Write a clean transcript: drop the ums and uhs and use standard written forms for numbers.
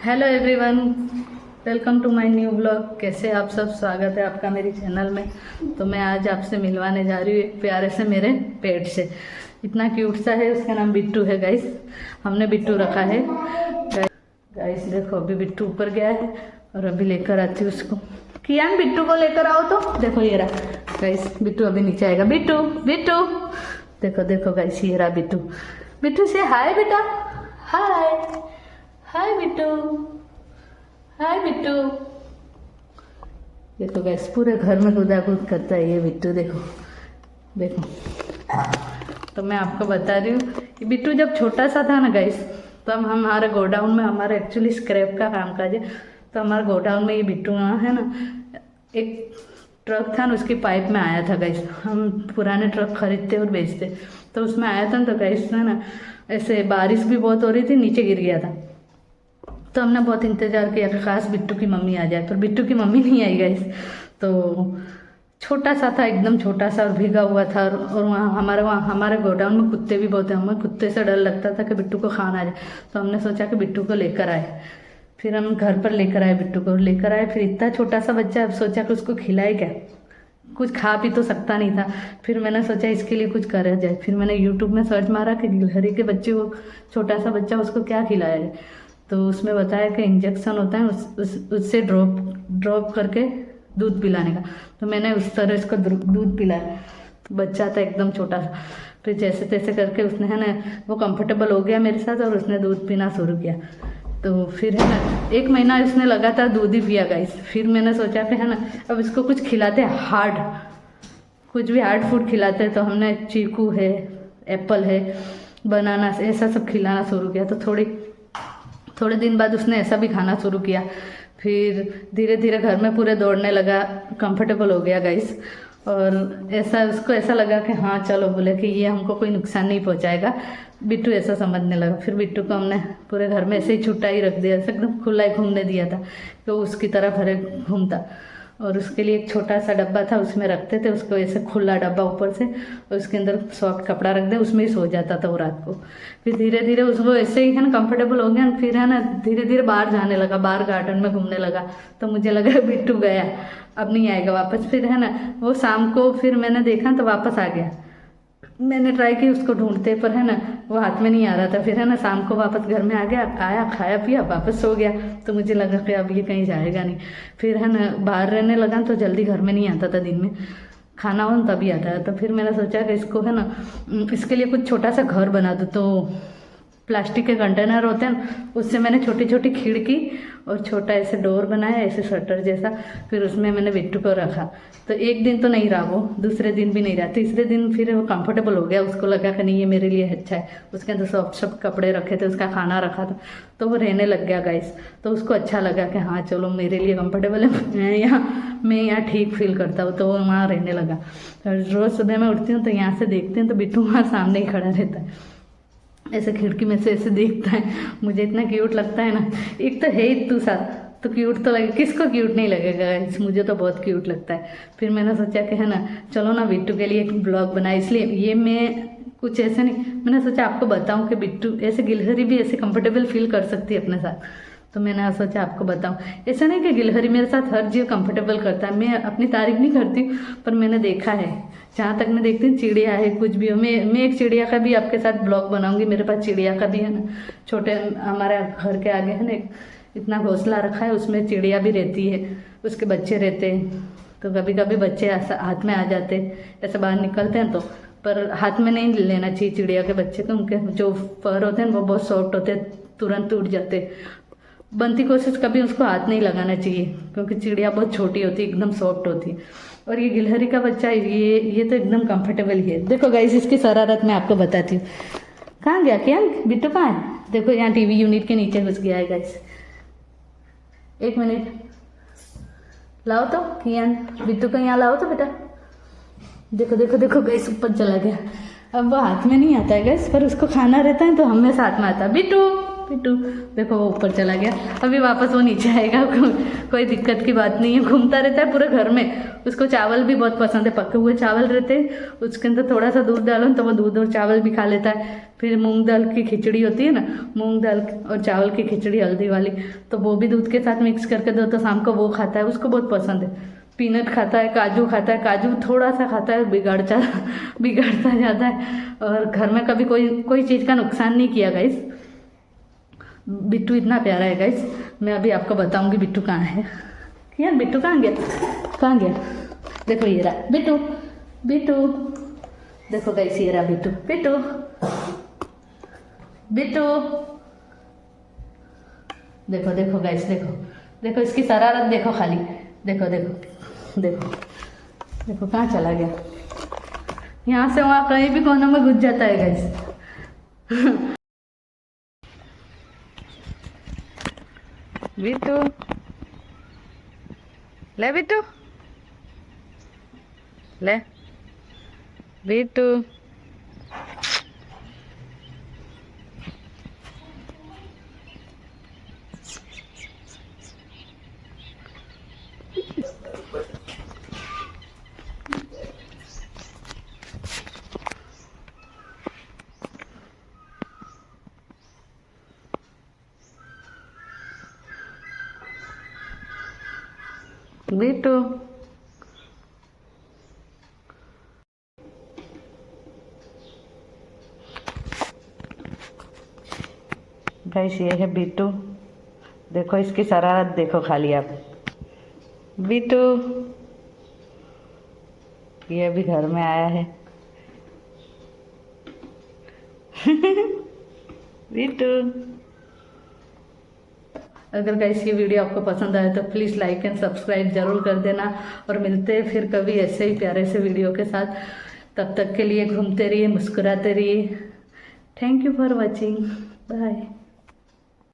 Hello everyone, welcome to my new blog. कैसे आप सब? स्वागत है आपका मेरे चैनल में। तो मैं आज आपसे मिलवाने जा रही हूँ एक प्यारे से मेरे पेट से। इतना क्यूट सा है, उसका नाम बिट्टू है गाइस। हमने बिट्टू रखा है गाइस। देखो अभी बिट्टू ऊपर गया है और अभी लेकर आती हूँ उसको। कियान बिट्टू को लेकर आओ तो। देखो ये रहा गाइस, बिट्टू अभी नीचे आएगा। बिट्टू बिट्टू देखो देखो गाइस, ये रहा बिट्टू। बिट्टू से हाय बेटा, हाय हाय बिट्टू, हाय बिट्टू। देखो गैस, पूरे घर में कूदा कूद करता है ये बिट्टू। देखो देखो। तो मैं आपको बता रही हूँ कि बिट्टू जब छोटा सा था ना गैस, तो हम हमारे गोडाउन में, हमारा एक्चुअली स्क्रैप का काम काज है, तो हमारे गोडाउन में ये बिट्टू है ना, एक ट्रक था ना, उसकी पाइप में आया था गैस। हम पुराने ट्रक खरीदते और बेचते, तो उसमें आया था। तो गैस है ना, ऐसे बारिश भी बहुत हो रही थी, नीचे गिर गया था। तो हमने बहुत इंतज़ार किया कि खास बिट्टू की मम्मी आ जाए, पर बिट्टू की मम्मी नहीं आई गाइस। तो छोटा सा था, एकदम छोटा सा, और भीगा हुआ था। और वहाँ हमारे गोडाउन में कुत्ते भी बहुत हैं। हमें कुत्ते से डर लगता था कि बिट्टू को खाना आ जाए। तो हमने सोचा कि बिट्टू को लेकर आए। फिर हम घर पर लेकर आए, बिट्टू को लेकर आए। फिर इतना छोटा सा बच्चा, अब सोचा कि उसको खिलाए क्या, कुछ खा पी तो सकता नहीं था। फिर मैंने सोचा इसके लिए कुछ करा जाए। फिर मैंने यूट्यूब में सर्च मारा कि गिलहरी के बच्चे को, छोटा सा बच्चा, उसको क्या खिलाया जाए। तो उसमें बताया कि इंजेक्शन होता है, उससे ड्रॉप करके दूध पिलाने का। तो मैंने उस तरह इसको दूध पिलाया। बच्चा था एकदम छोटा सा। फिर जैसे तैसे करके उसने है ना, वो कंफर्टेबल हो गया मेरे साथ और उसने दूध पीना शुरू किया। तो फिर है ना, 1 महीना इसने लगातार दूध ही पिया गाइस। फिर मैंने सोचा कि है ना, अब इसको कुछ खिलाते हैं हार्ड, कुछ भी हार्ड फूड खिलाते हैं। तो हमने चीकू है, एप्पल है, बनाना, ऐसा सब खिलाना शुरू किया। तो थोड़े दिन बाद उसने ऐसा भी खाना शुरू किया। फिर धीरे धीरे घर में पूरे दौड़ने लगा, कंफर्टेबल हो गया गाइस। और ऐसा उसको ऐसा लगा कि हाँ चलो, बोले कि ये हमको कोई नुकसान नहीं पहुंचाएगा। बिट्टू ऐसा समझने लगा। फिर बिट्टू को हमने पूरे घर में ऐसे ही छुट्टा ही रख दिया, ऐसे एकदम खुला ही घूमने दिया था कि वो उसकी तरह घरे घूमता। और उसके लिए एक छोटा सा डब्बा था, उसमें रखते थे उसको, ऐसे खुला डब्बा ऊपर से, और उसके अंदर सॉफ्ट कपड़ा रख दे, उसमें ही सो जाता था वो रात को। फिर धीरे धीरे उसको ऐसे ही है ना कंफर्टेबल हो गया। फिर है ना, धीरे धीरे बाहर जाने लगा, बाहर गार्डन में घूमने लगा। तो मुझे लगा बिट्टू गया, अब नहीं आएगा वापस। फिर है ना, वो शाम को फिर मैंने देखा तो वापस आ गया। मैंने ट्राई की उसको ढूंढते, पर है ना, वो हाथ में नहीं आ रहा था। फिर है ना, शाम को वापस घर में आ गया, आया, खाया पिया, वापस सो गया। तो मुझे लगा कि अब ये कहीं जाएगा नहीं। फिर है ना, बाहर रहने लगा तो जल्दी घर में नहीं आता था। दिन में खाना हो तभी आता है। तो फिर मैंने सोचा कि इसको है ना, इसके लिए कुछ छोटा सा घर बना दूँ। तो प्लास्टिक के कंटेनर होते हैं, उससे मैंने छोटी छोटी खिड़की और छोटा ऐसे डोर बनाया, ऐसे शटर जैसा। फिर उसमें मैंने बिट्टू को रखा। तो एक दिन तो नहीं रहा वो, दूसरे दिन भी नहीं रहा, तीसरे दिन फिर वो कंफर्टेबल हो गया। उसको लगा कि नहीं ये मेरे लिए अच्छा है। उसके अंदर सॉफ्ट सॉफ्ट कपड़े रखे थे, उसका खाना रखा था, तो वो रहने लग गया गाइस। तो उसको अच्छा लगा कि हाँ चलो मेरे लिए कंफर्टेबल है, मैं यहाँ ठीक फील करता हूँ। तो वो वहाँ रहने लगा। रोज़ सुबह मैं उठती हूँ तो यहाँ से देखती हूँ तो बिट्टू वहाँ सामने ही खड़ा रहता है, ऐसे खिड़की में से ऐसे देखता है। मुझे इतना क्यूट लगता है ना। एक तो है इतू सा, तो क्यूट तो लगे, किसको क्यूट नहीं लगेगा, मुझे तो बहुत क्यूट लगता है। फिर मैंने सोचा कि है ना, चलो ना बिट्टू के लिए एक ब्लॉग बनाए। इसलिए ये मैं कुछ ऐसे नहीं, मैंने सोचा आपको बताऊं कि बिट्टू ऐसे, गिलहरी भी ऐसे कंफर्टेबल फील कर सकती है अपने साथ। तो मैंने सोचा आपको बताऊं। ऐसा नहीं कि गिलहरी मेरे साथ हर जीव कंफर्टेबल करता है, मैं अपनी तारीफ नहीं करती, पर मैंने देखा है, जहाँ तक मैं देखती हूँ, चिड़िया है, कुछ भी हो। मैं एक चिड़िया का भी आपके साथ ब्लॉग बनाऊंगी। मेरे पास चिड़िया का भी है ना, छोटे हमारे घर के आगे है ना, इतना घोंसला रखा है, उसमें चिड़िया भी रहती है, उसके बच्चे रहते हैं। तो कभी कभी बच्चे हाथ में आ जाते, ऐसे बाहर निकलते हैं तो, पर हाथ में नहीं लेना चाहिए चिड़िया के बच्चे को। उनके जो फर होते हैं वो बहुत सॉफ्ट होते हैं, तुरंत टूट जाते। बनती कोशिश कभी उसको हाथ नहीं लगाना चाहिए, क्योंकि चिड़िया बहुत छोटी होती है, एकदम सॉफ्ट होती है। और ये गिलहरी का बच्चा, ये तो एकदम कंफर्टेबल ही है। देखो गाइस, इसकी शरारत मैं आपको बताती हूँ। कहाँ गया क्या बिट्टू, कहाँ है? देखो यहाँ टीवी यूनिट के नीचे घुस गया है गाइस। 1 मिनट लाओ तो कियान, बिट्टू को यहाँ लाओ तो बेटा। देखो देखो देखो गाइस, ऊपर चला गया। अब वो हाथ में नहीं आता है गाइस, पर उसको खाना रहता है तो हमेशा हाथ में आता है। बिट्टू बिट्टू। देखो वो ऊपर चला गया, अभी वापस वो नीचे आएगा। कोई दिक्कत की बात नहीं है, घूमता रहता है पूरे घर में। उसको चावल भी बहुत पसंद है, पके हुए चावल रहते हैं, उसके अंदर थोड़ा सा दूध डालो तो वो दूध और चावल भी खा लेता है। फिर मूंग दाल की खिचड़ी होती है ना, मूंग दाल और चावल की खिचड़ी हल्दी वाली, तो वो भी दूध के साथ मिक्स करके दो तो शाम को वो खाता है, उसको बहुत पसंद है। पीनट खाता है, काजू खाता है, काजू थोड़ा सा खाता है, बिगड़ता जाता है। और घर में कभी कोई चीज़ का नुकसान नहीं किया गाइस। बिट्टू इतना प्यारा है गाइस। मैं अभी आपको बताऊंगी बिट्टू कहाँ है। यार बिट्टू कहाँ गया, कहाँ गया? देखो ये रहा बिट्टू, बिट्टू देखो गाइस, ये रहा बिट्टू, बिट्टू, बिट्टू। देखो देखो गाइस, देखो देखो इसकी शरारत देखो खाली। देखो देखो देखो देखो कहाँ चला गया, यहाँ से वहाँ कहीं भी कोने में घुस जाता है गाइस। बिट्टू, ले बिट्टू, ले बिट्टू। बिट्टू, गाइस ये है बिट्टू। देखो इसकी शरारत देखो खाली आप। बिट्टू ये अभी घर में आया है। बिट्टू। अगर गाइस ये वीडियो आपको पसंद आए तो प्लीज़ लाइक एंड सब्सक्राइब जरूर कर देना, और मिलते हैं फिर कभी ऐसे ही प्यारे से वीडियो के साथ। तब तक के लिए घूमते रहिए, मुस्कुराते रहिए। Thank you for watching, bye.